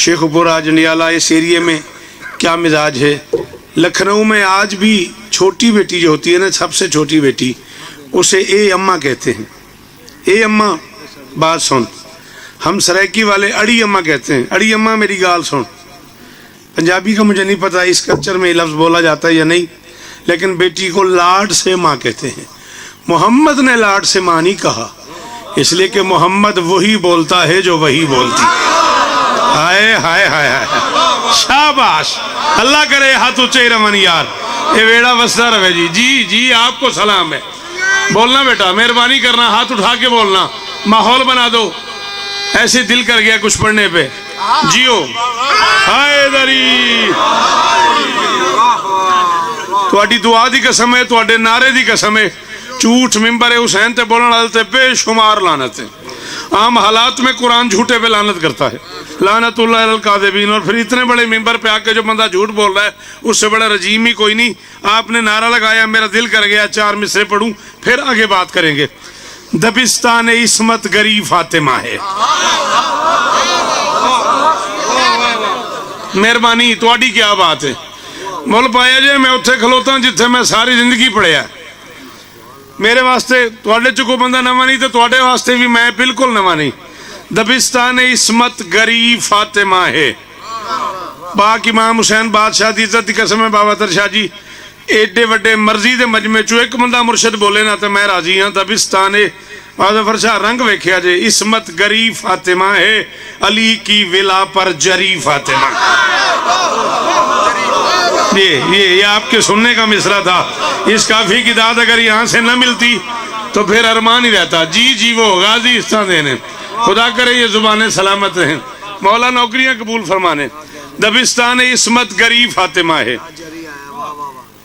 شیخ پورہ جنڈیالہ اس ایریے میں کیا مزاج ہے. لکھنؤ میں آج بھی چھوٹی بیٹی جو ہوتی ہے نا، سب سے چھوٹی بیٹی، اسے اے اماں کہتے ہیں. اے اماں بات سن. ہم سرائکی والے اڑی اماں کہتے ہیں. اڑی اماں میری گال سن. پنجابی کا مجھے نہیں پتا اس کلچر میں یہ لفظ بولا جاتا ہے یا نہیں، لیکن بیٹی کو لاڈ سے ماں کہتے ہیں. محمد نے لاڈ سے ماں نہیں کہا، اس لیے کہ محمد وہی بولتا ہے جو وہی بولتی. ہائے ہائے ہائے ہائے، شاباش. اللہ کرے ہاتھ اونچے رمن یار، یہ ویڑا وسدا رہے جی. جی جی آپ کو سلام ہے. بولنا بیٹا، مہربانی کرنا، ہاتھ اٹھا کے بولنا. ماحول بنا دو. ایسے دل کر گیا کچھ پڑھنے پہ. جیو ہائے دری. تواڈی دعا دی قسم ہے، تواڈے نعرے دی قسم ہے. جھوٹ ممبر حسین تے بولن والے تے بے شمار لعنت ہے. عام حالات میں قرآن جھوٹے پہ لعنت کرتا ہے. لعنت اللہ علی الکاذبین. اور پھر اتنے بڑے ممبر پہ آ کے جو بندہ جھوٹ بول رہا ہے اس سے بڑا رجیم ہی کوئی نہیں. آپ نے نعرہ لگایا، میرا دل کر گیا 4 مصرے پڑھوں، پھر آگے بات کریں گے. دبستان عصمت گری فاطمہ ہے. مہربانی تواڈی کیا بات ہے. مول پایا جے میں اتھے کھلوتا ہوں جتھے میں ساری زندگی پڑھیا. میرے واسطے تواڈے چ کوئی بندہ نواں نہیں تے تواڈے واسطے بھی میں بالکل نواں نہیں. دبستان عصمت گری فاطمہ ہے. پاک امام حسین بادشاہ دی عزت دی قسم ہے بابا تر شاہ جی، ایڈے وڈے مرضی دے مجمع چو ایک بندہ مرشد بولے نا تے میں راضی ہاں. دبستان بابا فرشاہ رنگ ویکھیا جے. عصمت گری فاطمہ ہے، علی کی ولا پر جری فاطمہ. یہ آپ کے سننے کا مصرع تھا. اس کافی کی داد اگر یہاں سے نہ ملتی تو پھر ارمان ہی رہتا. جی جی وہ غازی استان دینے. خدا کرے یہ زبانیں سلامت رہیں، مولا نوکریاں قبول فرمانے. دبستان عصمت گری فاطمہ ہے.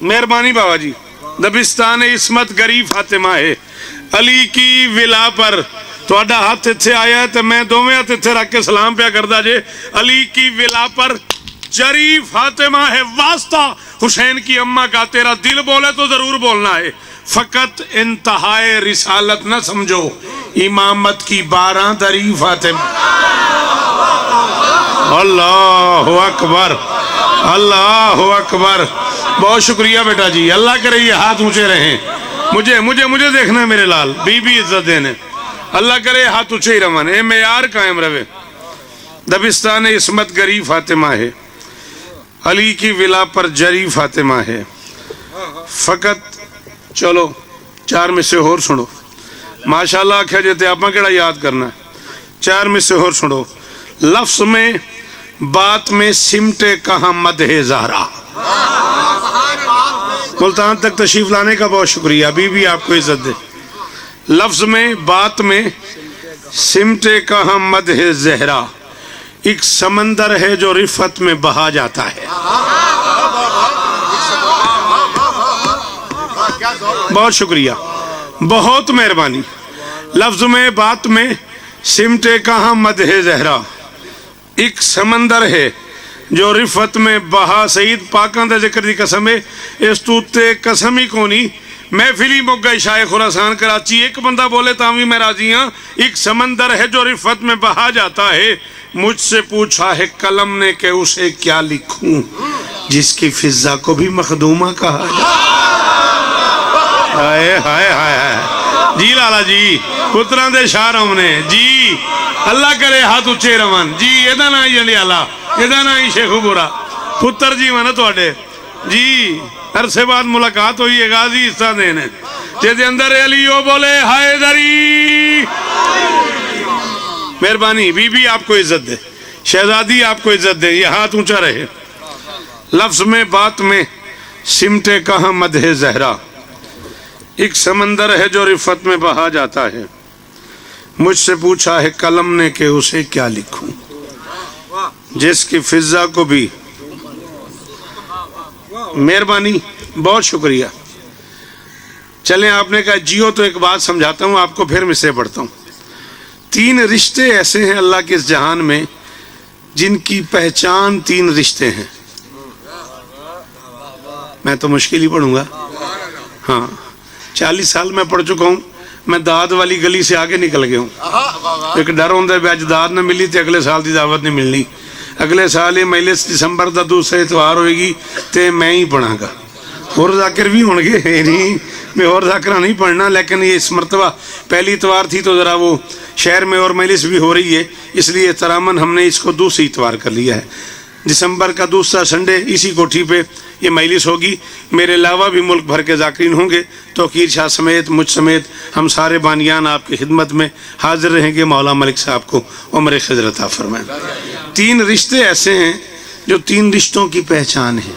مہربانی بابا جی. دبستان عصمت گری فاطمہ ہے، علی کی ولا پر. تواڈا ہاتھ اتھے آیا ہے تو میں دوویں ہاتھ اتھے رکھ کے سلام پیا کردا جے. علی کی ولا پر جری فاطمہ ہے. واسطہ حسین کی اماں کا. تیرا دل بولے تو ضرور بولنا ہے. فقط انتہائے رسالت نہ سمجھو، امامت کی 12 دری فاطمہ. اللہ اکبر، اللہ اکبر. بہت شکریہ بیٹا جی. اللہ کرے یہ ہاتھ اونچے رہیں. مجھے دیکھنا ہے میرے لال. بی بی عزت دینے. اللہ کرے ہاتھ اونچے ہی رمان. اے معیار قائم رہے. دبستان عصمت گری فاطمہ ہے، علی کی ولا پر جری فاطمہ ہے. فقط چلو 4 میں سے اور سنو. ماشاءاللہ آکھیا جاتے آپ کیڑا یاد کرنا ہے. 4 میں سے اور سنو. لفظ میں بات میں سمٹے کہاں مدح زہرا. ملتان تک تشریف لانے کا بہت شکریہ. بی آپ کو عزت دے. لفظ میں بات میں سمٹے کہاں مدح زہرا، ایک سمندر ہے جو رفت میں بہا جاتا ہے. بہت شکریہ، بہت مہربانی. لفظ میں بات میں سمٹے کہاں مدح زہرا، ایک سمندر ہے جو رفت میں بہا. سعید پاکاں دے ذکر دی قسم ہے، اس توتے قسم ہی کونی. محفلی مک گئی شاہ خراسان کراچی. ایک بندہ بولے تاوی میں راضی ہاں. ایک سمندر ہے جو رفت میں بہا جاتا ہے. مجھ سے پوچھا ہے قلم نے کہ اسے کیا لکھوں، جس کی فضا کو بھی مخدومہ کہا جاتا. ہائے ہائے ہائے. جی لالا جی پتران دے شاہ ہم نے جی. اللہ کرے ہاتھ اچھے رمان جی. ایدہ نا ہی جنڈیالہ، ایدہ نا ہی شیخ پورہ پتر جی میں نے تو اڈے جی. عرصے بعد ملاقات ہوئی ہے. غازی استان دینے جیدے اندر علیو بولے ہائے دری. مہربانی. بی آپ کو عزت دے. شہزادی آپ کو عزت دے. یہ ہاتھ اونچا رہے. لفظ میں بات میں سمٹے کہاں مدح زہرا، ایک سمندر ہے جو رفت میں بہا جاتا ہے. مجھ سے پوچھا ہے قلم نے کہ اسے کیا لکھوں، جس کی فضا کو بھی. مہربانی بہت شکریہ. چلیں آپ نے کہا جیو تو ایک بات سمجھاتا ہوں آپ کو، پھر مصرے پڑھتا ہوں. 3 رشتے ایسے ہیں اللہ کے اس جہان میں جن کی پہچان 3 رشتے ہیں. میں تو مشکل ہی پڑھوں گا. ہاں 40 سال میں پڑھ چکا ہوں. میں داد والی گلی سے آگے نکل گیا ہوں. ایک ڈر ہوندہ ہے اجداد نہ ملی تے اگلے سال دی دعوت نہیں ملنی. اگلے سال یہ مجلس دسمبر دا دوسرا اتوار ہوئے گی تے میں ہی پڑھاں گا، اور ذاکر بھی ہوں گے، نہیں میں اور ذاکرہ نہیں پڑھنا، لیکن یہ اس مرتبہ پہلی اتوار تھی تو ذرا وہ شہر میں اور مجلس بھی ہو رہی ہے، اس لیے احتراماً ہم نے اس کو دوسری اتوار کر لیا ہے۔ دسمبر کا دوسرا سنڈے اسی کوٹھی پہ یہ مجلس ہوگی، میرے علاوہ بھی ملک بھر کے ذاکرین ہوں گے، توقیر شاہ سمیت مجھ سمیت ہم سارے بانیان آپ کی خدمت میں حاضر رہیں گے۔ مولا ملک صاحب کو عمر خضر عطا فرمائیں۔ 3 رشتے ایسے ہیں جو 3 رشتوں کی پہچان ہے۔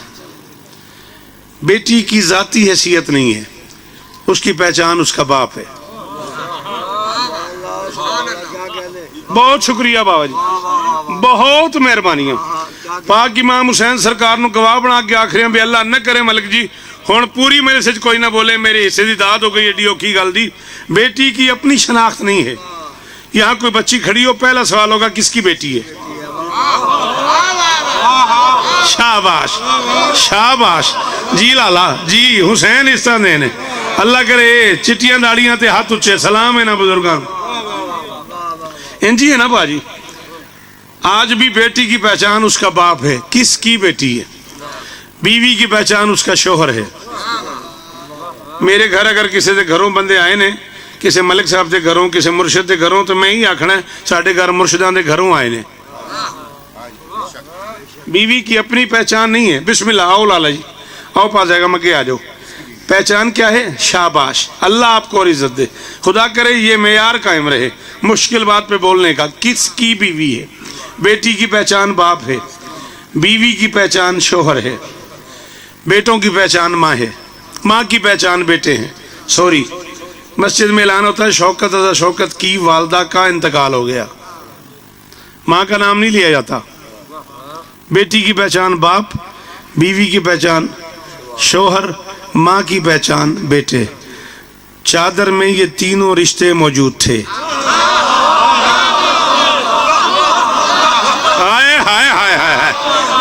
بیٹی کی ذاتی حیثیت نہیں ہے، اس کی پہچان اس کا باپ ہے۔ بہت شکریہ بابا جی، بہت مہربانیاں۔ پاک امام حسین سرکار نو گواہ بنا کے آخری بھی اللہ نہ کرے ملک جی ہن پوری میرے سے کوئی نہ بولے، میرے حصے دی داد ہو گئی، ایڈی اوکھی گل دی۔ بیٹی کی اپنی شناخت نہیں ہے۔ یہاں کوئی بچی کھڑی ہو، پہلا سوال ہوگا کس کی بیٹی ہے؟ شاباش شاباش جی لالا جی حسین اس طرح دینے اللہ کرے چٹیاں داڑیاں تے ہاتھ اچھے سلام ہے نا بزرگان انجی ہے نا باجی۔ آج بھی بیٹی کی پہچان اس کا باپ ہے۔ کس کی بیٹی ہے؟ بیوی کی پہچان اس کا شوہر ہے۔ میرے گھر اگر کسی دے گھروں بندے آئے نے، کسی ملک صاحب دے گھروں، کسی مرشد دے گھروں، تو میں ہی آکھنا ہے ساڑھے گھر مرشدان دے گھروں آئے نے۔ بیوی کی اپنی پہچان نہیں ہے۔ بسم اللہ آؤ لالا جی آؤ، پاس جائے گا مکے آ جاؤ۔ پہچان کیا ہے؟ شاباش، اللہ آپ کو اور عزت دے، خدا کرے یہ معیار قائم رہے مشکل بات پہ بولنے کا۔ کس کی بیوی ہے؟ بیٹی کی پہچان باپ ہے، بیوی کی پہچان شوہر ہے، بیٹوں کی پہچان ماں ہے، ماں کی پہچان بیٹے ہیں۔ سوری، مسجد میں اعلان ہوتا ہے شوکت رضا شوکت کی والدہ کا انتقال ہو گیا، ماں کا نام نہیں لیا جاتا۔ بیٹی کی پہچان باپ، بیوی کی پہچان شوہر، ماں کی پہچان بیٹے۔ چادر میں یہ تینوں رشتے موجود تھے۔ ہائے ہائے ہائے ہائے،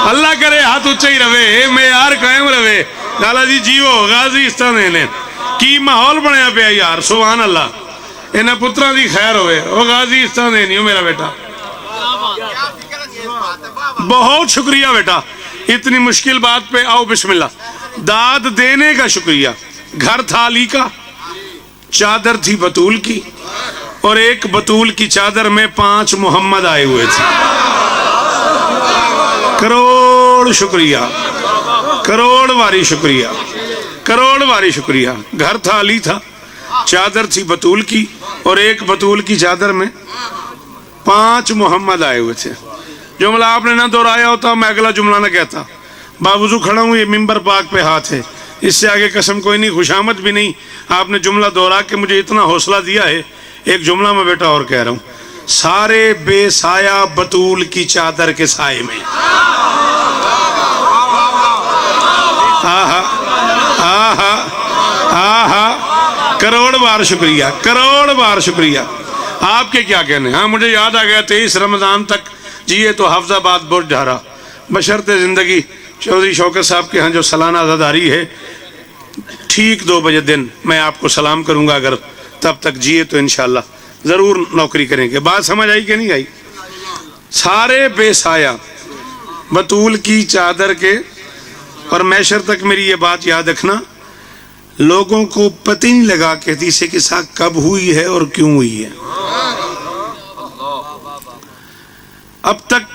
اللہ کرے ہاتھ اچھا ہی رہے، معیار قائم رہے۔ لالا جی جیو غازی اس طرح دینے کی ماحول بنیا پیا یار، سبحان اللہ۔ انہیں پترہ دی خیر ہوئے، وہ غازی اس طرح دینی ہو میرا بیٹا۔ بہت شکریہ بیٹا، اتنی مشکل بات پہ آؤ بسم اللہ۔ داد دینے کا شکریہ۔ گھر تھا علی کا، چادر تھی بطول کی، اور ایک بطول کی چادر میں 5 محمد آئے ہوئے تھے۔ کروڑ شکریہ، کروڑ واری شکریہ، کروڑ واری شکریہ۔ گھر تھا علی تھا، چادر تھی بطول کی، اور ایک بطول کی چادر میں 5 محمد آئے ہوئے تھے۔ جملہ آپ نے نہ دہرایا ہوتا میں اگلا جملہ نہ کہتا۔ باوضو کھڑا ہوں، یہ ممبر پاک پہ ہاتھ ہے، اس سے آگے قسم کوئی نہیں، خوشامد بھی نہیں۔ آپ نے جملہ دہرا کے مجھے اتنا حوصلہ دیا ہے۔ ایک جملہ میں بیٹا اور کہہ رہا ہوں، سارے بے سایہ بطول کی چادر کے سائے میں۔ آہا آہا آہا، کروڑ بار شکریہ، کروڑ بار شکریہ۔ آپ کے کیا کہنے؟ ہاں مجھے یاد آ گیا 23 رمضان تک جیے تو حافظ آباد برج ڈھارا، بشرط زندگی چودھری شوکت صاحب کے ہاں جو سالانہ عزاداری ہے، ٹھیک 2 بجے دن میں آپ کو سلام کروں گا، اگر تب تک جیے تو انشاءاللہ ضرور نوکری کریں گے۔ بات سمجھ آئی کہ نہیں آئی؟ سارے بے سایہ بطول کی چادر کے، اور محشر تک میری یہ بات یاد رکھنا، لوگوں کو پتہ نہیں لگا کہ حدیث کے ساتھ کب ہوئی ہے اور کیوں ہوئی ہے۔ اب تک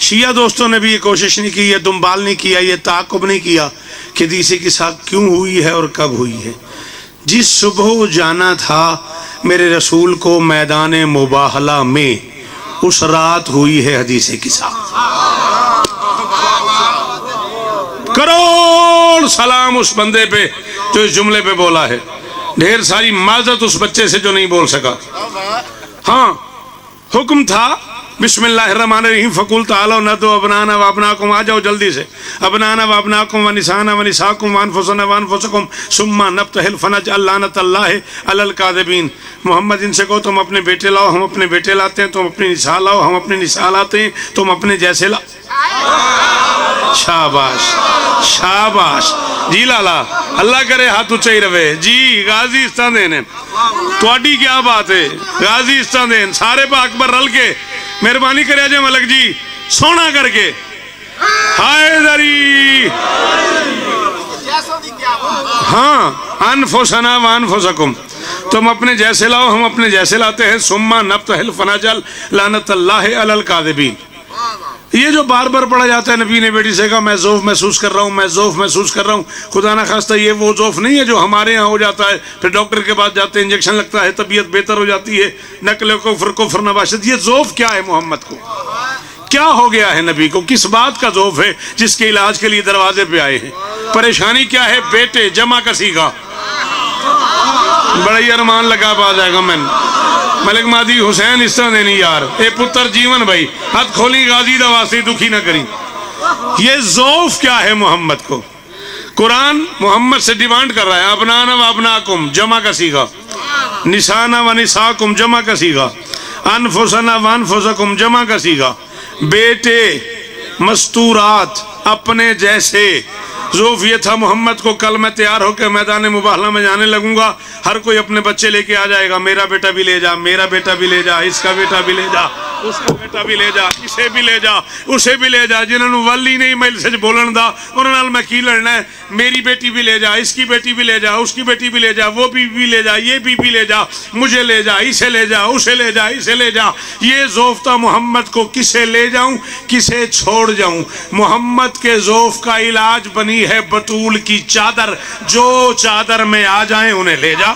شیعہ دوستوں نے بھی یہ کوشش نہیں کی، یہ دنبال نہیں کیا، یہ تعاقب نہیں کیا کہ حدیث کے ساتھ کیوں ہوئی ہے اور کب ہوئی ہے۔ جس صبح جانا تھا میرے رسول کو میدان مباہلہ میں، اس رات ہوئی ہے حدیث کے ساتھ۔ کروڑ سلام اس بندے پہ جو اس جملے پہ بولا ہے، ڈھیر ساری معذرت اس بچے سے جو نہیں بول سکا۔ ہاں حکم تھا بسم اللہ الرحمن الرحیم، فقل تعالوا ندعو ابنانا و ابناکم، آ جاؤ جلدی سے، ابنانا و ابناکم و نسانا و نساکم و انفسنا و انفسکم ثم نبتہل فنجعل لعنت اللہ علی الکاذبین۔ محمد ان سے کہو تم اپنے بیٹے لاؤ، ہم اپنے بیٹے لاتے ہیں، تم اپنی نساء لاؤ، ہم اپنے نساء لاتے ہیں، تم اپنے جیسے لاؤ۔ شاباش شاباش جی لالا، اللہ کرے ہاتھ اچھا ہی رہے جی۔ غازی استادین تواڈی کیا بات ہے، غازی استادین سارے پاک پر رل کے مہربانی کرے جے ملک جی سونا کر کے حیدری ہاں انفسنا وانفسکم تم اپنے جیسے لاؤ ہم اپنے جیسے لاتے ہیں ثم نبتہل فنجعل لعنت اللہ علی الکاذبین. یہ جو بار بار پڑھا جاتا ہے نبی نے بیٹی سے کہا میں ذوف محسوس کر رہا ہوں میں ذوف محسوس کر رہا ہوں، خدا نہ خواستہ یہ وہ ذوف نہیں ہے جو ہمارے ہاں ہو جاتا ہے پھر ڈاکٹر کے پاس جاتے ہیں انجیکشن لگتا ہے طبیعت بہتر ہو جاتی ہے، نقل کفر نباشت. یہ ذوف کیا ہے محمد کو؟ کیا ہو گیا ہے نبی کو؟ کس بات کا ذوف ہے جس کے علاج کے لیے دروازے پہ آئے ہیں؟ پریشانی کیا ہے؟ بیٹے جمع کسی کا بڑا ہی ارمان لگا پا جائے گا میں ملک مہدی حسین اس طرح دینی یار اے پتر جیون بھائی ہاتھ کھولی غازی دا واسطے دکھی نہ کریں. یہ ذوف کیا ہے محمد کو؟ قرآن محمد سے ڈیمانڈ کر رہا ہے ابنانا و ابناکم جمع کسی کا، نسانا و نساکم جمع کسی کا، انفسنا و انفسکم جمع کسی کا، بیٹے مستورات اپنے جیسے. ذوف یہ تھا محمد کو کل میں تیار ہو کے میدان مباہلہ میں جانے لگوں گا ہر کوئی اپنے بچے لے کے آ جائے گا، میرا بیٹا بھی لے جا، میرا بیٹا بھی لے جا، اس کا بیٹا بھی لے جا، اس کا بیٹا بھی لے جا، اسے بھی لے جا، اسے بھی لے جا. جنہوں نے ولی نہیں مل سے بولن دا انہوں نے میں کی لڑنا ہے. میری بیٹی بھی لے جا، اس کی بیٹی بھی لے جا، اس کی بیٹی بھی لے جا، وہ بھی لے جا، یہ بھی لے جا، مجھے لے جا، اسے لے جا، اسے لے جا، اسے لے جا. یہ ذوف تھا محمد کو کسے لے جاؤں کسے چھوڑ جاؤں. محمد کے ذوف کا علاج بنی ہے بطول کی چادر، جو چادر میں آ جائیں انہیں لے جا.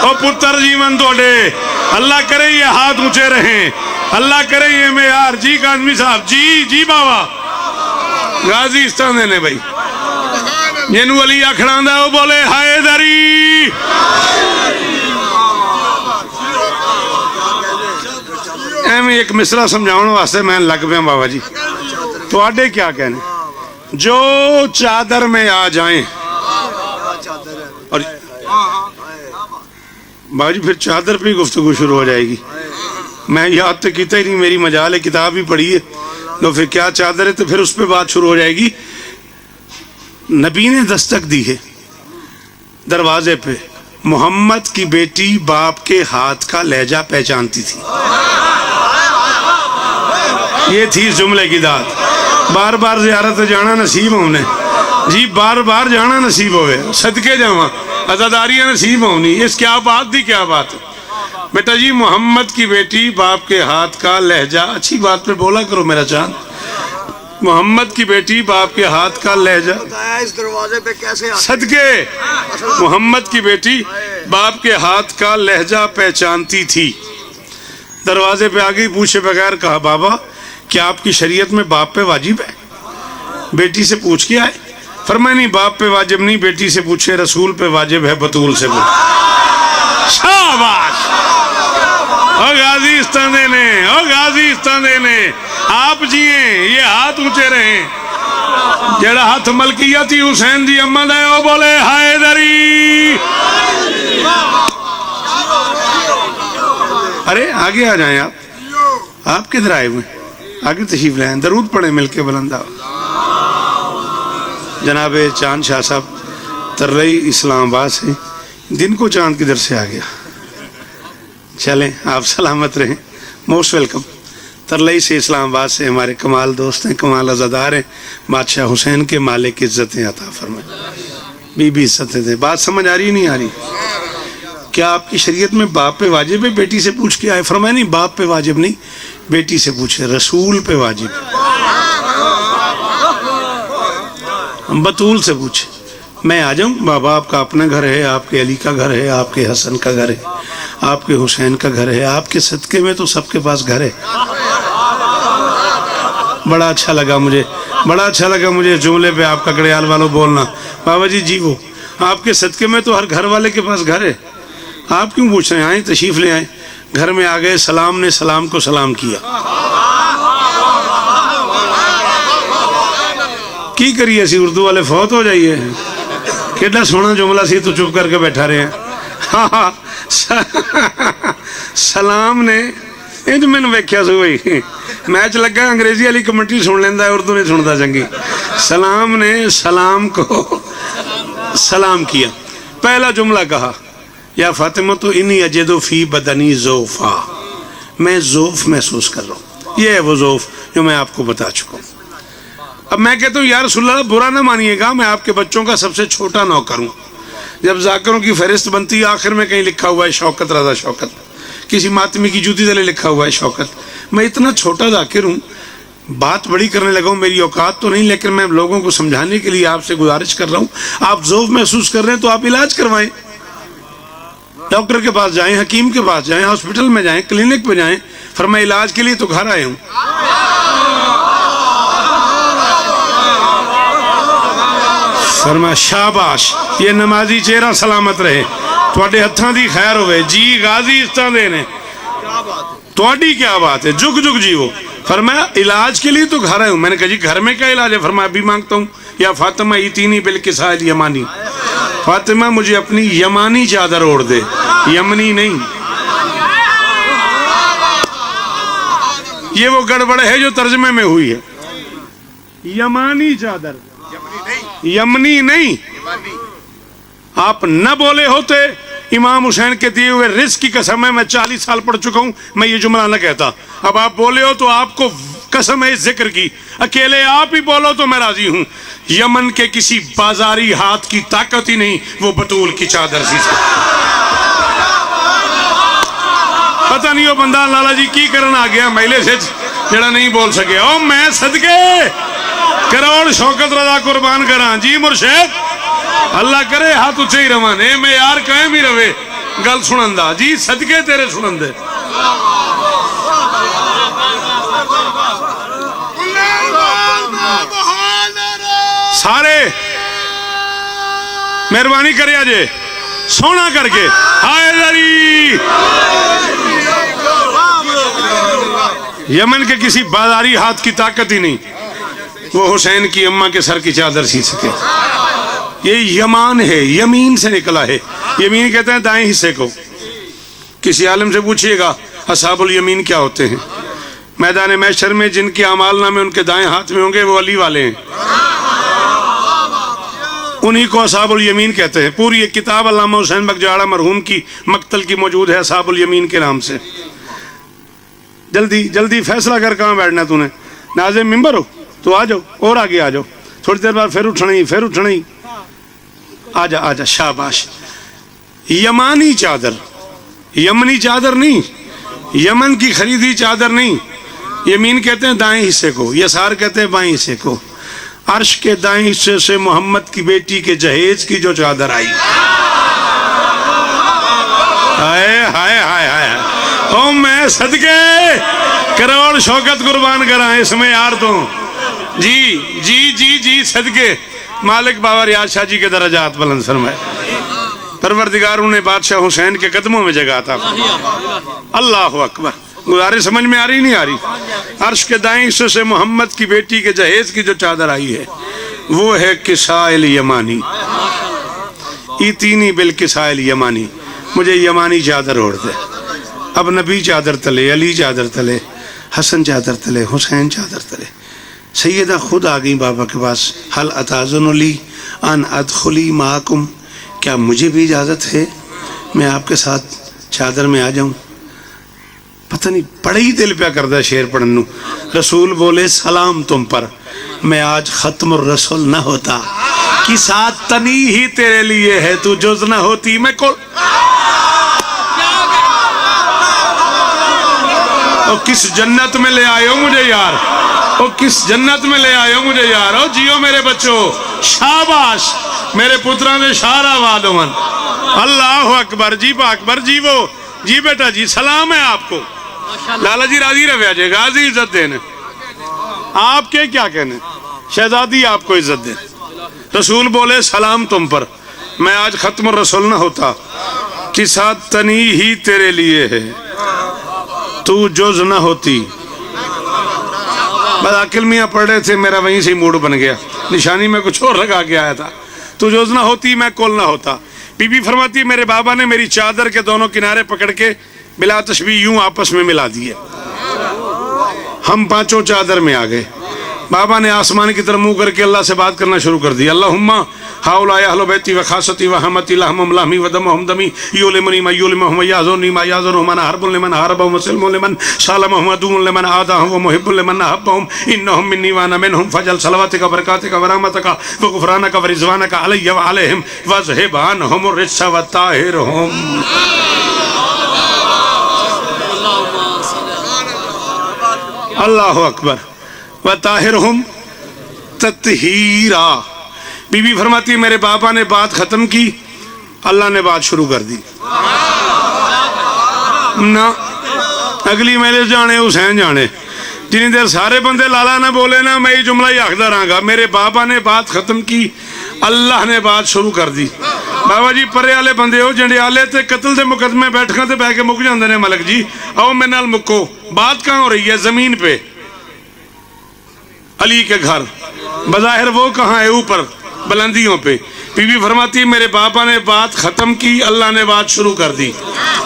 او پتر جیون توڑے اللہ کرے یہ ہاتھ اونچے رہیں، اللہ کرے یہ معیار. جی کاظمی صاحب جی بابا غازی اس طرح دینے بھائی جنہوں علی اکھڑان دا وہ بولے حیدری. میں ایک مصرع سمجھاؤں واسطے میں لگ پیا بابا جی تو آڈے کیا کہنے جو چادر میں آ جائیں. اور بابا جی پھر چادر پہ گفتگو شروع ہو جائے گی. میں یاد تو کیتا ہی نہیں، میری مجال ہے کتاب ہی پڑھی ہے تو پھر کیا چادر ہے تو پھر اس پہ بات شروع ہو جائے گی. نبی نے دستک دی ہے دروازے پہ، محمد کی بیٹی باپ کے ہاتھ کا لہجہ پہچانتی تھی. یہ تھی اس جملے کی داد. بار بار زیارت جانا نصیب ہونے جی، بار بار جانا نصیب ہوئے، صدقے جاواں عزاداریاں نصیب ہونی. اس کیا بات دی، کیا بات ہے بیٹا جی. محمد کی بیٹی باپ کے ہاتھ کا لہجہ، اچھی بات پہ بولا کرو میرا چاند. محمد کی بیٹی باپ کے ہاتھ کا لہجہ اس دروازے پہ کیسے صدقے محمد کی بیٹی باپ کے ہاتھ کا لہجہ پہچانتی تھی. دروازے پہ آگئی پوچھے بغیر کہا بابا کیا آپ کی شریعت میں باپ پہ واجب ہے؟ بیٹی سے پوچھ کے آئے. فرمایا نہیں باپ پہ واجب نہیں، بیٹی سے پوچھے رسول پہ واجب ہے، بطول سے پوچھے. شاباش او غازی استاندے نے، او غازی استاندے نے. آپ جیئیں یہ ہاتھ اونچے رہیں. جڑا ہاتھ ملکیتی حسین دی اماں دے او بولے حیدری. ارے آگے آ جائیں آپ کدھر آئے ہوئے؟ آگے تشریف لائیں، درود پڑھیں مل کے بلندہ. جناب چاند شاہ صاحب ترلئی اسلام آباد سے، دن کو چاند کدھر سے آ گیا. چلیں آپ سلامت رہیں، موسٹ ویلکم. ترلئی سے اسلام آباد سے ہمارے کمال دوست ہیں، کمال عزادار ہیں. بادشاہ حسین کے مالک عزتیں عطا فرمائے، بی بی عزتیں دیں. بات سمجھ آ رہی نہیں آ رہی؟ کیا آپ کی شریعت میں باپ پہ واجب ہے؟ بیٹی سے پوچھ کے آئے. فرمایا نہیں باپ پہ واجب نہیں، بیٹی سے پوچھے رسول پہ واجب ہے. بطول سے پوچھے. میں آ جاؤں بابا، آپ کا اپنا گھر ہے، آپ کے علی کا گھر ہے، آپ کے حسن کا گھر ہے، آپ کے حسین کا گھر ہے، آپ کے صدقے میں تو سب کے پاس گھر ہے. بڑا اچھا لگا مجھے، بڑا اچھا لگا مجھے جملے پہ آپ ککڑیال والوں بولنا. بابا جی وہ آپ کے صدقے میں تو ہر گھر والے کے پاس گھر ہے، آپ کیوں پوچھ رہے ہیں؟ آئیں تشریف لے آئیں. گھر میں آ گئے، سلام نے سلام کو سلام کیا. کی کریے اسی اردو والے فوت ہو جائیے. کیڈا سونا جملہ سی تو چپ کر کے بیٹھا رہے ہیں. سلام نے یہ تو میں نے ویکھیا سو بھائی میچ لگا انگریزی والی کمنٹری سن لینا ہے، اردو نہیں سنتا چنگی. سلام نے سلام کو سلام کیا. پہلا جملہ کہا یا فاطمہ تو انی اجدو فی بدنی ذوفا، میں ذوف محسوس کر رہا ہوں. یہ ہے وہ ذوف جو میں آپ کو بتا چکا ہوں. اب میں کہتا ہوں یا رسول اللہ برا نہ مانیے گا، میں آپ کے بچوں کا سب سے چھوٹا نوکر ہوں. جب ذاکروں کی فہرست بنتی ہے آخر میں کہیں لکھا ہوا ہے شوکت رضا شوکت، کسی ماتمی کی جوتی تلے لکھا ہوا ہے شوکت. میں اتنا چھوٹا ذاکر ہوں، بات بڑی کرنے لگا ہوں، میری اوقات تو نہیں، لیکن میں لوگوں کو سمجھانے کے لیے آپ سے گزارش کر رہا ہوں. آپ ذوف محسوس کر رہے ہیں تو آپ علاج کروائیں، ڈاکٹر کے پاس جائیں، حکیم کے پاس جائیں، ہاسپٹل میں جائیں، کلینک پہ جائیں. فرمایا علاج کے لیے تو گھر آئے ہوں. فرمایا شاباش، یہ نمازی چہرہ سلامت رہے، تواڈے ہتھاں دی خیر ہوئے جی غازی اس طرح دے نے، تواڈی کیا بات ہے، جگ جگ جیو. فرمایا علاج کے لیے تو گھر آئے ہوں. میں نے کہا جی گھر میں کیا علاج ہے؟ فرمایا ابھی مانگتا ہوں یا فاطمہ ایتینی بالکساء الیمانی، فاطمہ مجھے اپنی یمانی چادر اوڑھ دے، یمنی نہیں. یہ وہ گڑبڑ ہے جو ترجمے میں ہوئی ہے. یمانی چادر، یمنی نہیں. آپ نہ بولے ہوتے امام حسین کے دیے ہوئے رزق کی قسم ہے، میں 40 سال پڑھ چکا ہوں، میں یہ جملہ نہ کہتا. اب آپ بولے ہو تو آپ کو قسم ہے اس ذکر کی، اکیلے آپ ہی بولو تو میں راضی ہوں. یمن کے کسی بازاری ہاتھ کی طاقت ہی نہیں وہ بطول کی چادر سی. پتہ نہیں وہ بندہ لالا جی کی کرن آ گیا میلے سے جڑا نہیں بول سکے. او میں صدقے کروڑ شوکت رضا قربان کراں جی مرشد، اللہ کرے ہاتھ اچھے ہی روانے میں یار قائم ہی رہے گل سنندہ جی صدقے تیرے سنندے. سارے مہربانی کرے آجے سونا کر کے حیدری. یمن کے کسی بازاری ہاتھ کی طاقت ہی نہیں وہ حسین کی اماں کے سر کی چادر سی سکے. یہ یمان ہے، یمین سے نکلا ہے. یمین کہتے ہیں دائیں حصے کو. کسی عالم سے پوچھئے گا اصحاب الیمین کیا ہوتے ہیں؟ میدان محشر میں جن کے اعمال نامے ان کے دائیں ہاتھ میں ہوں گے وہ علی والے ہیں، انہی کو اصحاب الیمین کہتے ہیں. پوری ایک کتاب علامہ حسین بگجاڑا مرحوم کی مقتل کی موجود ہے اصحاب الیمین کے نام سے. جلدی جلدی فیصلہ کر کہاں بیٹھنا تو نے؟ ناظم ممبر ہو تو آ جاؤ، اور آگے آ جاؤ، تھوڑی دیر بعد پھر اٹھنا ہی، پھر اٹھنا ہی. آجا آجا شاباش. یمانی چادر، یمنی چادر نہیں، یمن کی خریدی چادر نہیں. یمین کہتے ہیں دائیں حصے کو، یسار کہتے ہیں بائیں حصے کو. عرش کے دائیں حصے سے محمد کی بیٹی کے جہیز کی جو چادر آئی، ہائے ہائے ہائے ہائے، او میں صدقے کروڑ شوکت قربان کراں اس میں یار تو جی جی جی جی صدقے. مالک بابا ریاض شاہ جی کے درجات بلند فرمائے. پروردگار انہیں بادشاہ حسین کے قدموں میں جگہ عطا فرمائے. اللہ اکبر. گزارش سمجھ میں آ رہی نہیں آ رہی؟ عرش کے دائیں حصے سے محمد کی بیٹی کے جہیز کی جو چادر آئی ہے وہ ہے کساء الیمانی. ایتینی بالکساء الیمانی، مجھے یمانی چادر اوڑھ دے. اب نبی چادر تلے، علی چادر تلے، حسن چادر تلے، حسین چادر تلے. سیدہ خود آ گئی بابا کے پاس. حل اتاذن لی ان ادخلی معکم، کیا مجھے بھی اجازت ہے میں آپ کے ساتھ چادر میں آ جاؤں؟ پتہ نہیں بڑا ہی دل پہ کردہ شعر پڑھنو. رسول بولے سلام تم پر، میں آج ختم الرسول نہ ہوتا، کی ساتھ تنی ہی تیرے لیے ہے، تو جز نہ ہوتی میں کل. او کس جنت میں لے آئے ہو مجھے یار، او کس جنت میں لے آئے ہو مجھے یار. او جیو میرے بچوں، شاباش میرے پتران دے شارہ وادوان. اللہ اکبر جی اکبر جی. وہ جی بیٹا جی سلام ہے آپ کو. لالا جی راضی رہے آجے، غازی عزت دینے آپ کے کیا کہنے، شہزادی آپ کو عزت دے. رسول بولے سلام تم پر، میں آج ختم الرسول نہ ہوتا، کی ساتھ تنی ہی تیرے لیے ہے، تو جز نہ ہوتی. بس عاقل میاں پڑھ رہے تھے، میرا وہیں سے موڈ بن گیا، نشانی میں کچھ اور لگا کے آیا تھا. تو جز نہ ہوتی میں کل نہ ہوتا. بی بی فرماتی ہے میرے بابا نے میری چادر کے دونوں کنارے پکڑ کے بلا تشبیہ یوں آپس میں ملا دیے. ہم پانچوں چادر میں آ گئے. بابا نے آسمان کی طرف منہ کر کے اللہ سے بات کرنا شروع کر دی. اللہم ہاؤلاء اہل بیتی و خاصتی و حمتی لہمہم لہمی و دمہم دمی یولمنی ما یولمہم و یازونی ما یازونہم انا حرب لمن حاربہم و سلم لمن سالمہم و دوم لمن عادہم و محب لمن احبہم انہم منی وانا منہم فجل صلواتک و برکاتک و رحمتک و غفرانک و رضوانک علی و علیہم وذہب عنہم الرجس و طاہرہم. اللہ اکبر. وطاہرہم تطہیرا. بی بی فرماتی ہے میرے بابا نے بات ختم کی, اللہ نے بات شروع کر دی. نہ اگلی میلے جانے حسین جانے, جنہیں دیر سارے بندے لالا نہ بولے نا میں یہ جملہ ہی آخدہ رہاں گا. میرے بابا نے بات ختم کی, اللہ نے بات شروع کر دی. بابا جی پرے والے بندے ہو جنڈے آلے تے قتل دے مقدمے بیٹھکاں تے بہ کے مک جاندے نے ملک جی, آؤ میں نال مکو. بات کہاں ہو رہی ہے؟ زمین پہ, علی کے گھر. بظاہر وہ کہاں ہے؟ اوپر بلندیوں پہ. بی بی فرماتی ہے میرے بابا نے بات ختم کی, اللہ نے بات شروع کر دی.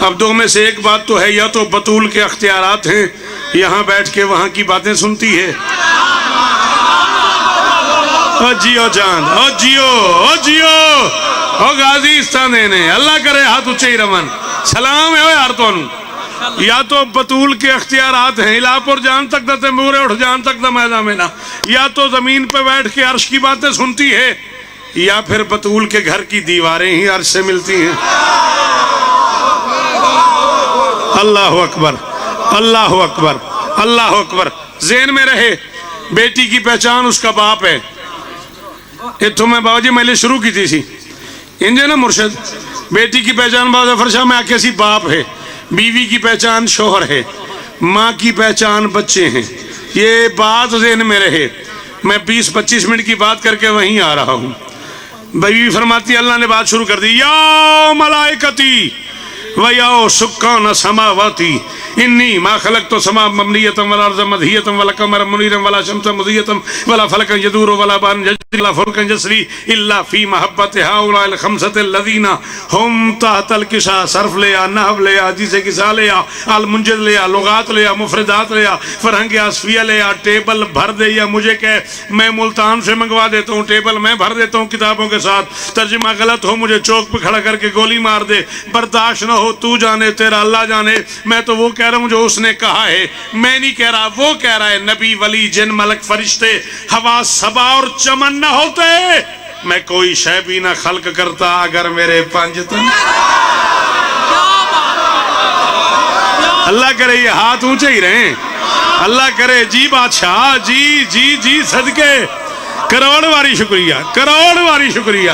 اب دو میں سے ایک بات تو ہے, یا تو بطول کے اختیارات ہیں, یہاں بیٹھ کے وہاں کی باتیں سنتی ہے. او جیو جان, او جیو, او جیو, او غازی استاندینے, اللہ کرے ہاتھ اچھے ہی رمن. سلام ہے یار تو انہوں. یا تو بطول کے اختیارات ہیں, الاپور جان تک دا تیمورے اٹھ جان تک دا میدان میں نا, یا تو زمین پہ بیٹھ کے عرش کی باتیں سنتی ہے, یا پھر بطول کے گھر کی دیواریں ہی عرش سے ملتی ہیں. اللہ اکبر, اللہ اکبر, اللہ اکبر. ذہن میں رہے بیٹی کی پہچان اس کا باپ ہے. یہ تو میں بابا جی میں نے شروع کی تھی سی انجے نا مرشد. بیٹی کی پہچان بابا ظفر شاہ میں آکے سی باپ ہے, بیوی کی پہچان شوہر ہے, ماں کی پہچان بچے ہیں. یہ بات ذہن میں رہے. میں 20-25 منٹ کی بات کر کے وہیں آ رہا ہوں. بیوی فرماتی اللہ نے بات شروع کر دی. یا ملائکتی و یا سکان سماواتی انی ما خلقت سما مبنیتا ولا ارض مدھیتا ولا قمر منیرا ولا شمس مضیتا ولا فلکا یدور ولا بان یجری ولا فلکا یسری الا فی محبت هؤلاء الخمسة الذین هم تحت الکسا. صرف لیا, نحو لیا, حدیث کسا لیا, المنجد لیا, لغات لیا, مفردات لیا, فرہنگ اصفیہ لیا, ٹیبل بھر دے یا مجھے کہ میں ملتان سے منگوا دیتا ہوں, ٹیبل میں بھر دیتا ہوں کتابوں کے ساتھ. ترجمہ غلط ہو مجھے چوک پہ کھڑا کر کے گولی مار دے, برداشت نہ ہو تو جانے تیرا اللہ جانے. میں تو وہ کہہ رہا ہوں جو اس نے کہا ہے, میں نہیں کہہ رہا, وہ کہہ رہا ہے. نبی ولی جن ملک فرشتے ہوا سبا اور چمن نہ ہوتے, میں کوئی شے بھی نہ خلق کرتا اگر میرے پنجتن. اللہ کرے یہ ہاتھ اونچے ہی رہیں, اللہ کرے. جی بادشاہ, جی جی جی صدقے, کروڑ واری شکریہ, کروڑ واری شکریہ.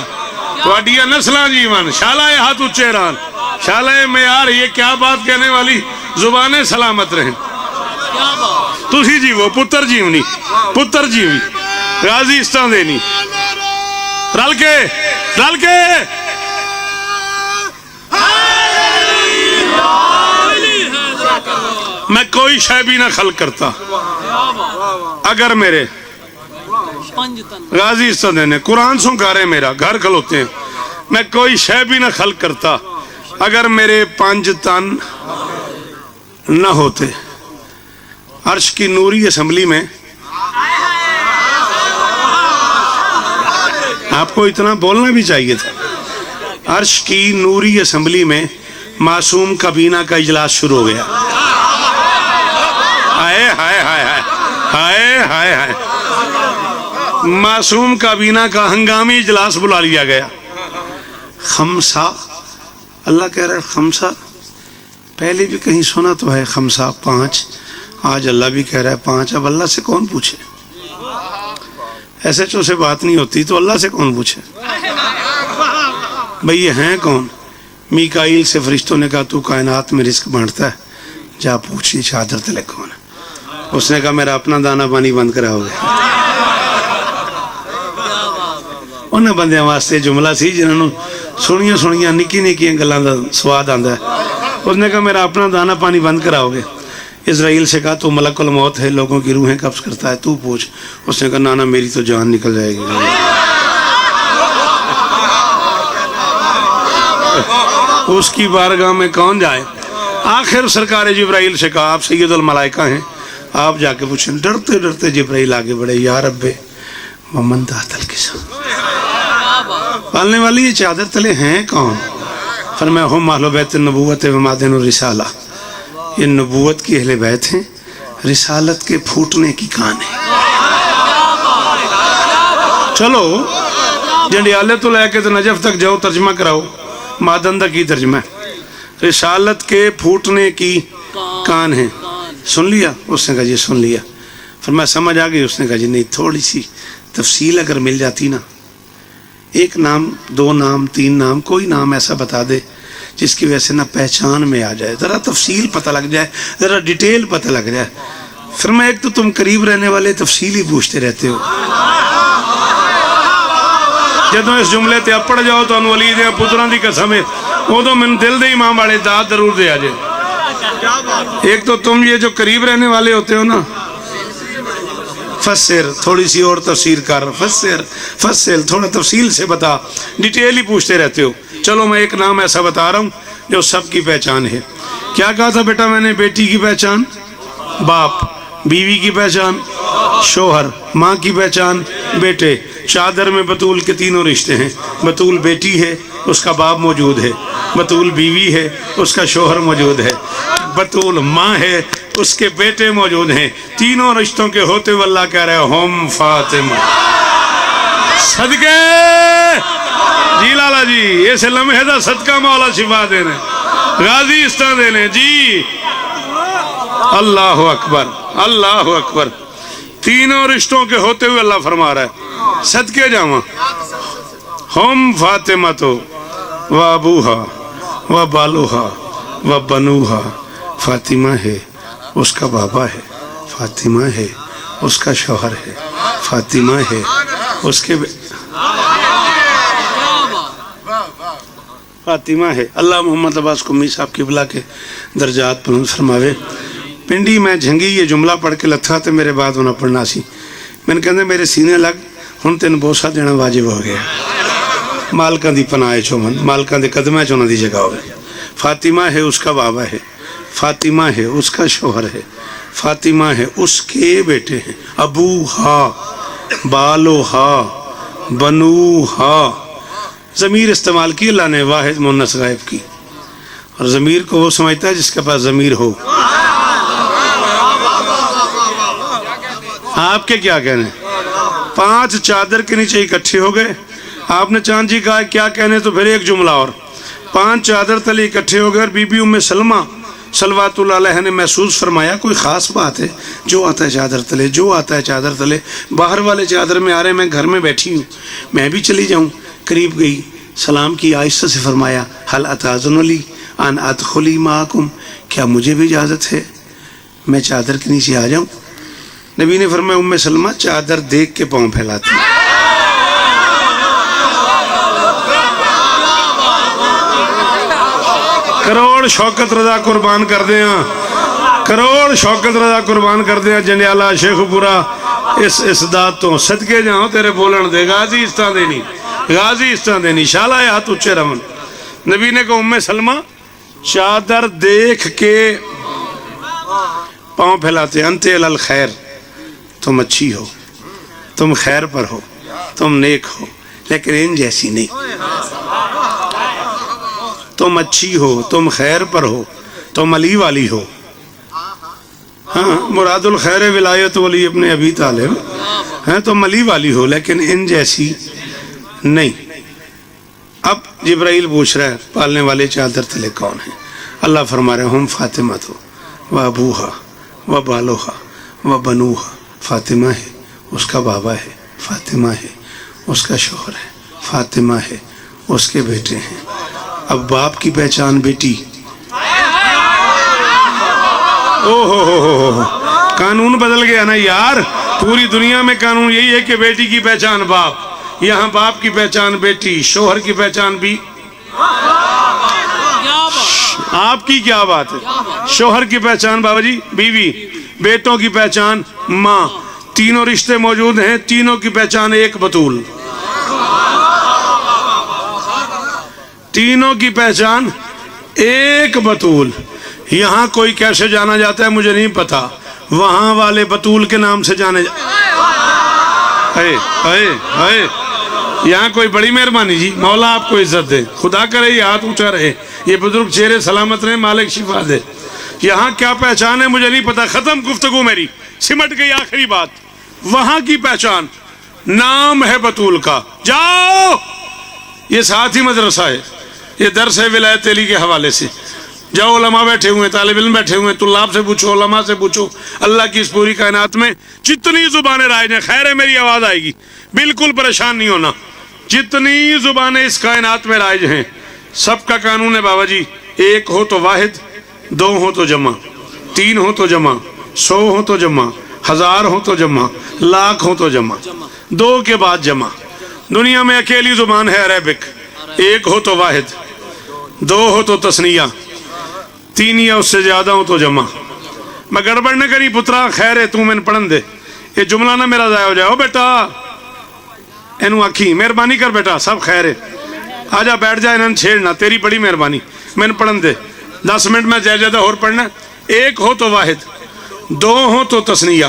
واڈیا نسلہ جیون شالہ ہاتھ اونچے ران, شالہ معیار. یہ کیا بات کہنے والی, زبانیں سلامت رہیں. تسی جیو پتر جیونی, پتر جیونی, غازی استان دینی, رل کے رل کے. میں کوئی شے بھی نہ خلق کرتا اگر میرے غازی استان دینے. قرآن سن گا رہے میرا گھر کھلوتے ہیں. میں کوئی شے بھی نہ خلق کرتا اگر میرے پانچ تن نہ ہوتے. عرش کی نوری اسمبلی میں آپ کو اتنا بولنا بھی چاہیے تھا. عرش کی نوری اسمبلی میں معصوم کابینہ کا اجلاس شروع ہو گیا. ہائے ہائے ہائے ہائے ہائے ہائے. معصوم کابینہ کا ہنگامی اجلاس بلا لیا گیا. خمسہ, اللہ کہہ رہا ہے خمسہ. پہلے بھی کہیں سنا تو ہے خمسہ, 5. آج اللہ بھی کہہ رہا ہے 5. اب اللہ سے کون پوچھے؟ ایسے سے بات نہیں ہوتی تو اللہ سے کون پوچھے؟ بھئی یہ ہیں کون؟ میکائیل سے فرشتوں نے کہا تو کائنات میں رزق بانٹتا ہے, جا پوچھی چادر تلے کون ہے. اس نے کہا میرا اپنا دانا پانی بند کرا ہوگا. انہیں بندیاں واسطے جملہ سی جنہوں سنیاں سنیاں نکی نکیاں گلاں دا سواد آندا ہے. اس نے کہا میرا اپنا دانا پانی بند کراؤ گے. اسرائیل سے کہا تو ملک الموت ہے, لوگوں کی روحیں قبض کرتا ہے, تو پوچھ. اس نے کہا نانا میری تو جان نکل جائے گی. اس کی بارگاہ میں کون جائے؟ آخر سرکار جبرائیل سے کہا آپ سید الملائکہ ہیں, آپ جا کے پوچھیں ڈرتے ڈرتے جبرائیل آگے بڑھے یا رب ومن تحت الکسا، پالنے والی یہ چادر تلے ہیں کون؟ فرمایا ہم اہل بیت النبوت و معدن الرسالہ، یہ نبوت کی اہل بیت ہیں، رسالت کے پھوٹنے کی کان ہے۔ چلو جنڈیالے تو لے کے تو نجف تک جاؤ، ترجمہ کراؤ، معدن دا کی ترجمہ ہے، رسالت کے پھوٹنے کی کان ہے۔ سن لیا؟ اس نے کہا جی سن لیا۔ فرمایا سمجھ آ گئی؟ اس نے کہا جی نہیں، تھوڑی سی تفصیل اگر مل جاتی نا، ایک نام، دو نام، تین نام، کوئی نام ایسا بتا دے جس کی وجہ سے نہ پہچان میں آ جائے، ذرا تفصیل پتہ لگ جائے، ذرا ڈیٹیل پتہ لگ جائے۔ فرمایا ایک تو تم قریب رہنے والے تفصیل ہی پوچھتے رہتے ہو، جدوں اس جملے تے اپڑ جاؤ تو ان ولی دے پتراں دی قسم ہے وہ تو من دل دے امام والے داد ضرور دے آ جائے۔ ایک تو تم یہ جو قریب رہنے والے ہوتے ہو نا، فسر، تھوڑی سی اور تفسیر کر، فسر تھوڑا تفصیل سے بتا، ڈیٹیل ہی پوچھتے رہتے ہو۔ چلو میں ایک نام ایسا بتا رہا ہوں جو سب کی پہچان ہے۔ کیا کہا تھا بیٹا میں نے؟ بیٹی کی پہچان باپ، بیوی کی پہچان شوہر، ماں کی پہچان بیٹے۔ چادر میں بطول کے تینوں رشتے ہیں، بطول بیٹی ہے، اس کا باپ موجود ہے، بطول بیوی ہے، اس کا شوہر موجود ہے، بطول ماں ہے، اس کے بیٹے موجود ہیں۔ تینوں رشتوں کے ہوتے ہوئے اللہ کہہ رہے ہم فاطمہ صدقے جی لالا جی، ایسے لمحے دا صدقہ مولا شفا دینے، غازی استہ دینے جی۔ اللہ اکبر، اللہ اکبر۔ تینوں رشتوں کے ہوتے ہوئے اللہ فرما رہا ہے صدقے جاواں ہم فاطمہ تو و ابوہا و بالوہا و بنوہا، فاطمہ ہے اس کا بابا ہے، فاطمہ ہے اس کا شوہر ہے، فاطمہ ہے اس کے فاطمہ ہے۔ اللہ محمد عباس قمی صاحب کی بلا کے درجات بلند فرماوے۔ پنڈی میں جھنگی یہ جملہ پڑھ کے لتھا تے میرے بعد ہونا پڑھنا سی، میں نے کہنے میرے سینے لگ ہن تین بوسا دینا واجب ہو گیا، مالکاں دی پناہ چومن، مالکاں دے قدمہ چونا دی جگہ ہوئے۔ فاطمہ ہے اس کا بابا ہے، فاطمہ ہے اس کا شوہر ہے، فاطمہ ہے اس کے بیٹے ہیں، ابوہا بالوہا بنوہا۔ ضمیر استعمال کی اللہ نے واحد مونس غائب کی، اور ضمیر کو وہ سمجھتا ہے جس کے پاس ضمیر ہو۔ آپ کے کیا کہنے؟ 5 چادر کے نیچے اکٹھے ہو گئے، آپ نے چاند جی کہا کیا کہنے، تو پھر ایک جملہ اور، 5 چادر تلے اکٹھے ہو گئے، اور بی بی ام سلمہ صلوات اللہ علیہ نے محسوس فرمایا کوئی خاص بات ہے، جو آتا ہے چادر تلے، جو آتا ہے چادر تلے، باہر والے چادر میں آ رہے ہیں، میں گھر میں بیٹھی ہوں، میں بھی چلی جاؤں۔ قریب گئی، سلام کی، آہستہ سے فرمایا حل اتاذن لی ان ادخلی معکم، کیا مجھے بھی اجازت ہے میں چادر کے نیچے آ جاؤں؟ نبی نے فرمایا ام سلمہ چادر دیکھ کے پاؤں پھیلاتی، کروڑ شوکت رضا قربان کر دیں، کروڑ شوکت رضا قربان کر دیں جنڈیالہ شیخ پورا اس داد تو صدقے جاؤں تیرے بولن دے، غازی استاں دینی، غازی استاں دینی، شالا ہاتھ اچھے رمن۔ نبی نے کہا ام سلمہ چادر دیکھ کے پاؤں پھیلاتے، انت علی الخیر، تم اچھی ہو، تم خیر پر ہو، تم نیک ہو، لیکن ان جیسی نہیں، تم اچھی ہو، تم خیر پر ہو، تم علی والی ہو۔ ہاں مراد الخیر ولایت ولی ابن ابی طالب ہیں، تم علی والی ہو لیکن ان جیسی نہیں۔ اب جبرائیل پوچھ رہا ہے پالنے والے چادر تلے کون ہیں؟ اللہ فرما رہے ہم فاطمہ تو و ابوہا و بالوہا و بنوہا، فاطمہ ہے اس کا بابا ہے، فاطمہ ہے اس کا شوہر ہے، فاطمہ ہے اس کے بیٹے ہیں۔ اب باپ کی پہچان بیٹی، او ہو قانون بدل گیا نا یار، پوری دنیا میں قانون یہی ہے کہ بیٹی کی پہچان باپ، یہاں باپ کی پہچان بیٹی، شوہر کی پہچان بھی۔ آپ کی کیا بات ہے؟ شوہر کی پہچان بابا جی بیوی، بیٹوں کی پہچان ماں، تینوں رشتے موجود ہیں، تینوں کی پہچان ایک بطول، تینوں کی پہچان ایک بطول۔ یہاں کوئی کیسے جانا جاتا ہے مجھے نہیں پتا، وہاں والے بطول کے نام سے جانے یہاں کوئی بڑی مہربانی جی، مولا آپ کو عزت دے، خدا کرے یہ ہاتھ اونچا رہے، یہ بزرگ چہرے سلامت رہے، مالک شفا دے۔ یہاں کیا پہچان ہے مجھے نہیں پتا، ختم گفتگو میری، سمٹ گئی آخری بات۔ وہاں کی پہچان نام ہے بطول کا، جاؤ، یہ ساتھ ہی مدرسہ ہے، یہ درس ہے ولایت علی کے حوالے سے، جاؤ، علماء بیٹھے ہوئے، طالب علم بیٹھے ہوئے، طلاب سے پوچھو، علماء سے پوچھو، اللہ کی اس پوری کائنات میں جتنی زبانیں رائج ہیں، خیر ہے میری آواز آئے گی، بالکل پریشان نہیں ہونا، جتنی زبانیں اس کائنات میں رائج ہیں، سب کا قانون ہے بابا جی، ایک ہو تو واحد، دو ہو تو جمع، تین ہو تو جمع، 100 ہو تو جمع، 1000 ہو تو جمع، لاکھ ہو تو جمع، دو کے بعد جمع۔ دنیا میں اکیلی زبان ہے عربک، ایک ہو تو واحد، دو ہو تو تثنیہ، تین یا اس سے زیادہ ہو تو جمع۔ میں گڑبڑ نہ کری پترا، خیر ہے، تم پڑھن دے، یہ جملہ نہ میرا ضائع ہو جائے۔ او بیٹا اینو آکھی مہربانی کر بیٹا، سب خیر ہے، آجا بیٹھ جا، انہوں چھیڑنا، تیری بڑی مہربانی، میں نے پڑھن دے، 10 منٹ میں زیادہ اور پڑھنا۔ ایک ہو تو واحد، دو ہو تو تثنیہ،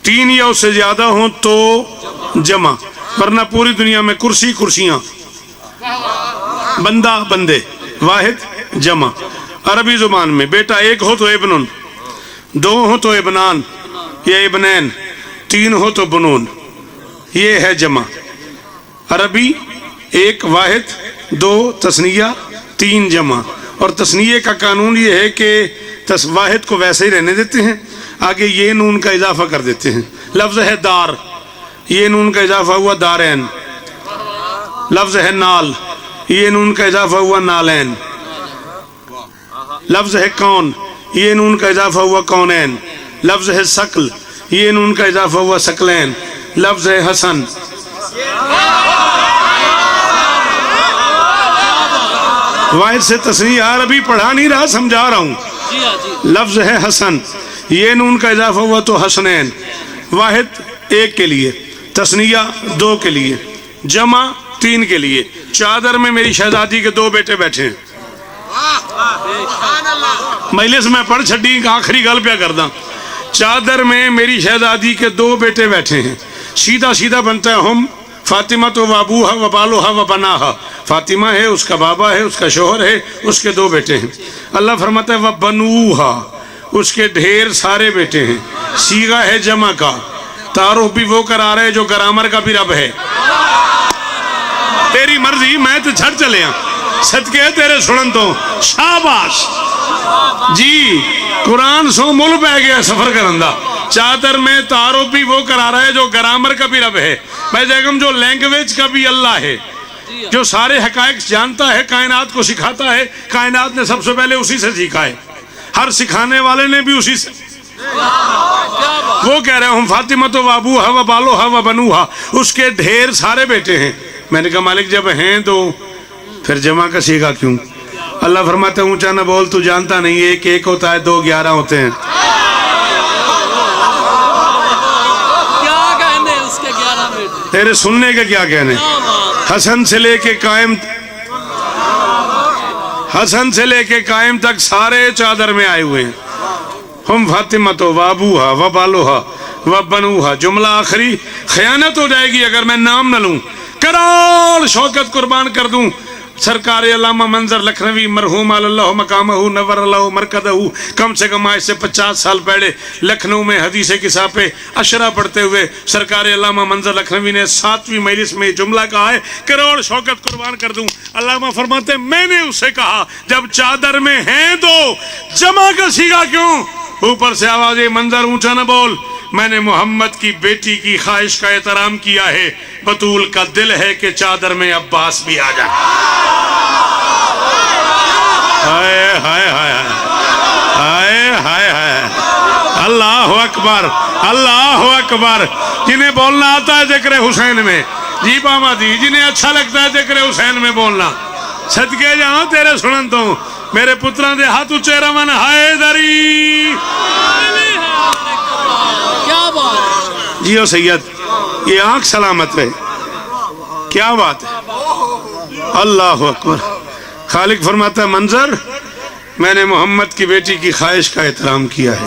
تین یا اس سے زیادہ ہو تو جمع، ورنہ پوری دنیا میں کرسی کرسیاں، بندہ بندے، واحد جمع۔ عربی زبان میں بیٹا ایک ہو تو ابنن، دو ہو تو ابنان یا ابنین، تین ہو تو بنون، یہ ہے جمع۔ عربی ایک واحد، دو تثنیہ، تین جمع، اور تثنیہ کا قانون یہ ہے کہ واحد کو ویسے ہی رہنے دیتے ہیں، آگے یہ نون کا اضافہ کر دیتے ہیں۔ لفظ ہے دار، یہ نون کا اضافہ ہوا دارین۔ لفظ ہے نال، یہ نون کا اضافہ ہوا نالین۔ لفظ ہے کون، یہ نون کا اضافہ ہوا کونین۔ لفظ ہے سقل، یہ نون کا اضافہ ہوا سقلین۔ لفظ ہے حسن، واحد سے تثنیہ، عربی پڑھا نہیں رہا، سمجھا رہا ہوں۔ لفظ ہے حسن، یہ نون کا اضافہ ہوا تو حسنین۔ واحد ایک کے لیے، تثنیہ دو کے لیے، جمع تین کے لیے۔ چادر میں میری شہزادی کے 2 بیٹے بیٹھے ہیں، مجلس میں پڑھ چھڈی، آخری گل پہ کردہ۔ چادر میں میری شہزادی کے 2 بیٹے بیٹھے ہیں، سیدھا سیدھا بنتا ہے ہم فاطمہ تو وابوہا وبالوہا وبناہا، فاطمہ ہے، اس کا بابا ہے، اس کا شوہر ہے، اس کے 2 بیٹے ہیں۔ اللہ فرماتا ہے وبنوہا، اس کے ڈھیر سارے بیٹے ہیں، صیغہ ہے جمع کا، تعارف بھی وہ کرا رہے جو گرامر کا بھی رب ہے۔ تیری مرضی، میں تو چھڑ چلے ہیں، صدقے تیرے سنن تو، شاباش جی، قرآن سو مل پہ گیا سفر کرندہ۔ چادر میں تعارف بھی وہ کرا رہا ہے جو گرامر کا بھی رب ہے، میں جیگم جو لینگویج کا بھی اللہ ہے، جو سارے حقائق جانتا ہے، کائنات کو سکھاتا ہے، کائنات نے سب سے پہلے اسی سے سیکھا ہے، ہر سکھانے والے نے بھی اسی سے۔ وہ کہہ رہے ہیں ہم فاطمہ تو وابوہا وبالوہا وبنوہا، اس کے ڈھیر سارے بیٹے ہیں۔ میں نے کہا مالک جب ہیں تو پھر جمع کا سیکھا کیوں؟ اللہ فرماتا ہے اونچا نہ بول، تو جانتا نہیں، ایک ایک ہوتا ہے، 2 11 ہوتے ہیں۔ تیرے سننے کے کیا کہنے؟ حسن سے لے کے قائم تک سارے چادر میں آئے ہوئے ہیں۔ ہم فاطمہ تو وابوہا وبالوہا وبنوہا، جملہ آخری خیانت ہو جائے گی اگر میں نام نہ لوں، کروڑ شوکت قربان کر دوں۔ سرکار علامہ منظر لکھنوی مرحوم اللہ مقامہ نور اللہ مرکزہ، کم سے کم آج سے 50 سال پہلے لکھنؤ میں حدیث قصہ پہ اشرا پڑھتے ہوئے سرکار علامہ منظر لکھنوی نے 7ویں مجلس میں جملہ کہا ہے، کروڑ شوکت قربان کر دوں۔ علامہ فرماتے ہیں میں نے اسے کہا جب چادر میں ہیں تو جمع کا سیگا کیوں؟ اوپر سے آواز منظر اونچا نہ بول، میں نے محمد کی بیٹی کی خواہش کا احترام کیا ہے، بطول کا دل ہے کہ چادر میں عباس بھی آ جائے۔ ہائے ہائے ہائے ہائے ہائے ہائے، اللہ اکبر اللہ اکبر۔ جنہیں بولنا آتا ہے ذکر حسین میں، جی باما جی، جنہیں اچھا لگتا ہے ذکر حسین میں بولنا، صدقے جہاں تیرے سنن تو میرے پتران دے ہاتھ اچھے رمن حیدری۔ جیو سید، یہ آنکھ سلامت ہے، کیا بات ہے، اللہ اکبر۔ خالق فرماتا ہے منظر، میں نے محمد کی بیٹی کی خواہش کا احترام کیا ہے،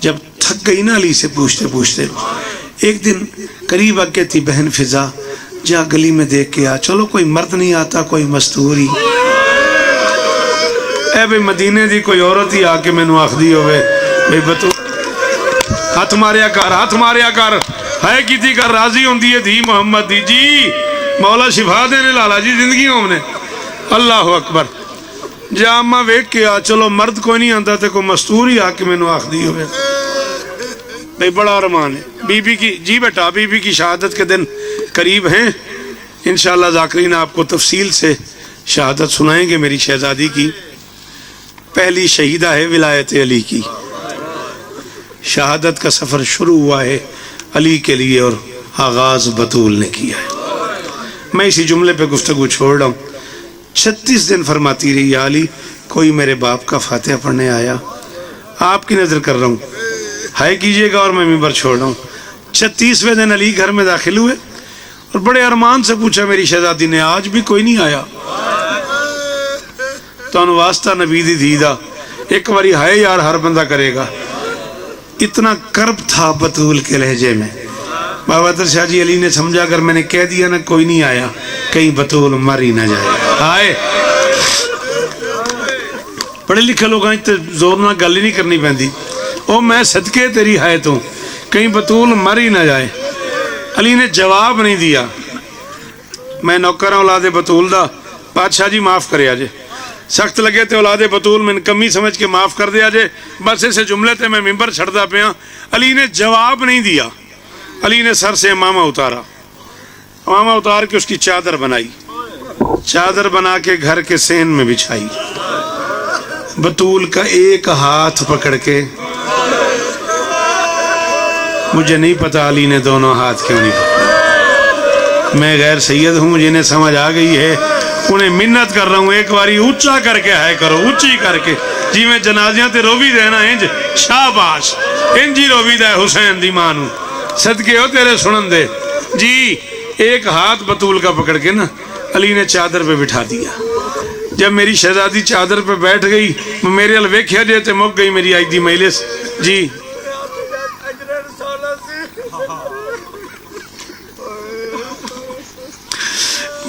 جب تھک گئی نا علی سے پوچھتے پوچھتے، ایک دن قریب آ کے تھی بہن فضا، جا گلی میں دیکھ کے آ، چلو کوئی مرد نہیں آتا، کوئی مستوری اے بھئی مدینے دی کوئی عورت ہی آ کے میں نو آخدی ہوئے بھئی بطول ہاتھ ماریا کر ہے کیتی کر راضی ہوندی ہے دھی محمد دی جی، مولا شفا دینے لالا جی زندگی ہونے۔ اللہ اکبر، جا اماں ویک کے آ، چلو مرد کوئی نہیں آندا تے کوئی مستوری آ کے میں نو آخدی ہوئے بھئی بڑا ارمان ہے۔ بی بی کی جی بیٹا، بی بی کی شہادت کے دن قریب ہیں، انشاءاللہ ذاکرین آپ کو تفصیل سے شہادت سنائیں گے میری شہزادی کی۔ پہلی شہیدہ ہے ولایت علی کی، شہادت کا سفر شروع ہوا ہے علی کے لیے اور آغاز بطول نے کیا ہے۔ میں اسی جملے پہ گفتگو چھوڑ رہا ہوں۔ 36 دن فرماتی رہی یا علی کوئی میرے باپ کا فاتحہ پڑھنے آیا، آپ کی نظر کر رہا ہوں، ہائے کیجئے گا اور میں منبر چھوڑ رہا ہوں۔ 36ویں دن علی گھر میں داخل ہوئے اور بڑے ارمان سے پوچھا میری شہزادی نے، آج بھی کوئی نہیں آیا؟ تو ان واسطہ نبی دی دیدہ ایک باری ہائے یار ہر بندہ کرے گا۔ اتنا کرب تھا بطول کے لہجے میں، بابا تر شاہ جی علی نے سمجھا اگر میں نے کہہ دیا نا کوئی نہیں آیا کہیں بطول مر ہی نہ جائے۔ ہائے پڑھے لکھے لوگ زور نہ گل ہی نہیں کرنی پہندی، او میں صدقے تیری ہائے تو کہیں بطول مر ہی نہ جائے۔ علی نے جواب نہیں دیا، میں نوکر ہوں اولاد بطول دا، بادشاہ جی معاف کرے آجے، سخت لگے تے اولاد بطول میں کمی سمجھ کے معاف کر دیا جے، بس اسے جملے تے میں منبر چھڑتا پیا۔ علی نے جواب نہیں دیا، علی نے سر سے امامہ اتارا، امامہ اتار کے اس کی چادر بنائی، چادر بنا کے گھر کے سین میں بچھائی، بطول کا ایک ہاتھ پکڑ کے، مجھے نہیں پتا علی نے دونوں ہاتھ کیوں نہیں پکڑا، میں غیر سید ہوں، جنہیں سمجھ آ گئی ہے انہیں منت کر رہا ہوں، ایک باری اونچا کر کے ہائے کرو، اونچی کر کے جی میں جنازیاں تے روبی دینا انج شاباش انجی روبی دے حسین دی مانو صدقے ہو تیرے سنن دے جی۔ ایک ہاتھ بطول کا پکڑ کے نا علی نے چادر پہ بٹھا دیا۔ جب میری شہزادی چادر پہ بیٹھ گئی میرے ال ویکھیا جے تے مک گئی میری آج دی مجلس جی۔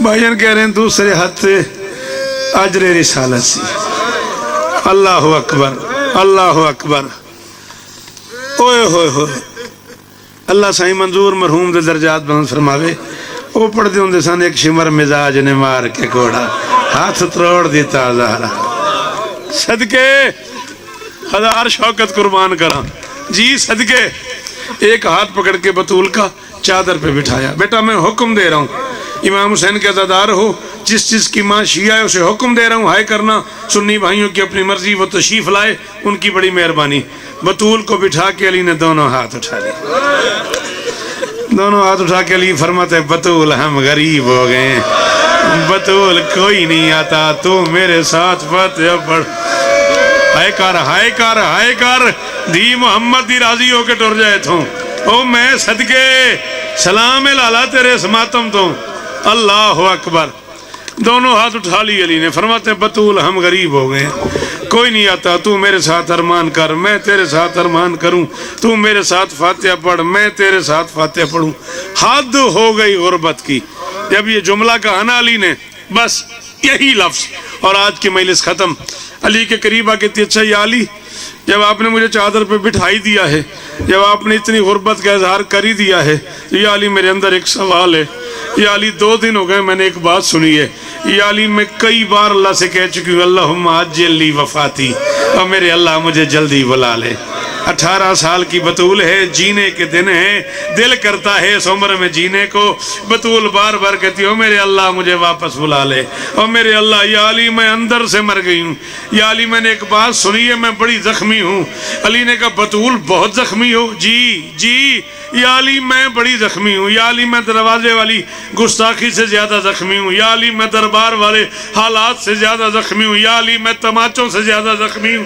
بھائی جان کہہ رہے ہیں دوسرے ہاتھ اجر رسالت سی۔ اللہ اکبر اللہ اکبر، اوئے ہوئے ہوئے، اللہ سائیں منظور مرحوم دے درجات بلند فرماوے، وہ پڑھ دے ہوں دے سان ایک شمر مزاج نے مار کے کوڑا ہاتھ تروڑ دیتا زہرا، صدقے ہزار شوکت قربان کرا جی صدقے۔ ایک ہاتھ پکڑ کے بطول کا چادر پہ بٹھایا، بیٹا میں حکم دے رہا ہوں امام حسین کے عزادار ہو، جس چیز کی ماں شیعہ ہے اسے حکم دے رہا ہوں ہائے کرنا، سنی بھائیوں کی اپنی مرضی، وہ تشریف لائے ان کی بڑی مہربانی۔ بطول کو بٹھا کے علی نے دونوں ہاتھ اٹھا لی، دونوں ہاتھ اٹھا کے علی فرماتے ہیں بطول ہم غریب ہو گئے، بطول کوئی نہیں آتا، تو میرے ساتھ فاتحہ پڑھ، ہائے کر ہائے کر ہائے کر، دی محمد دی راضی ہو کے ٹر جائے تھوں، او میں صدقے سلام لالا تیرے سماتم تو۔ اللہ اکبر، دونوں ہاتھ اٹھا لی علی نے، فرماتے ہیں بطول ہم غریب ہو گئے، کوئی نہیں آتا، تو میرے ساتھ ارمان کر، میں تیرے ساتھ ارمان کروں، تو میرے ساتھ فاتحہ پڑھ، میں تیرے ساتھ فاتحہ پڑھوں۔ حد ہو گئی غربت کی، جب یہ جملہ کہا نا علی نے بس یہی لفظ، اور آج کی مجلس ختم۔ علی کے قریب آ کے اچھا یا علی جب آپ نے مجھے چادر پہ بٹھائی دیا ہے، جب آپ نے اتنی غربت کا اظہار کر ہی دیا ہے، یا علی میرے اندر ایک سوال ہے، یا علی 2 دن ہو گئے میں نے ایک بات سنی ہے، یا علی میں کئی بار اللہ سے کہہ چکی ہوں اللہم عجل لی وفاتی، اور میرے اللہ مجھے جلدی بلا لے۔ 18 سال کی بطول ہے، جینے کے دن ہیں، دل کرتا ہے اس عمر میں جینے کو، بطول بار بار کہتی ہو میرے اللہ مجھے واپس بلا لے، اور میرے اللہ یا علی میں اندر سے مر گئی ہوں، یا علی میں نے ایک بات سنی ہے میں بڑی زخمی ہوں۔ علی نے کہا بطول بہت زخمی ہو؟ جی جی یا علی میں بڑی زخمی ہوں، یا علی میں دروازے والی گستاخی سے زیادہ زخمی ہوں، یا علی میں دربار والے حالات سے زیادہ زخمی ہوں، یا علی میں تماچوں سے زیادہ زخمی ہوں،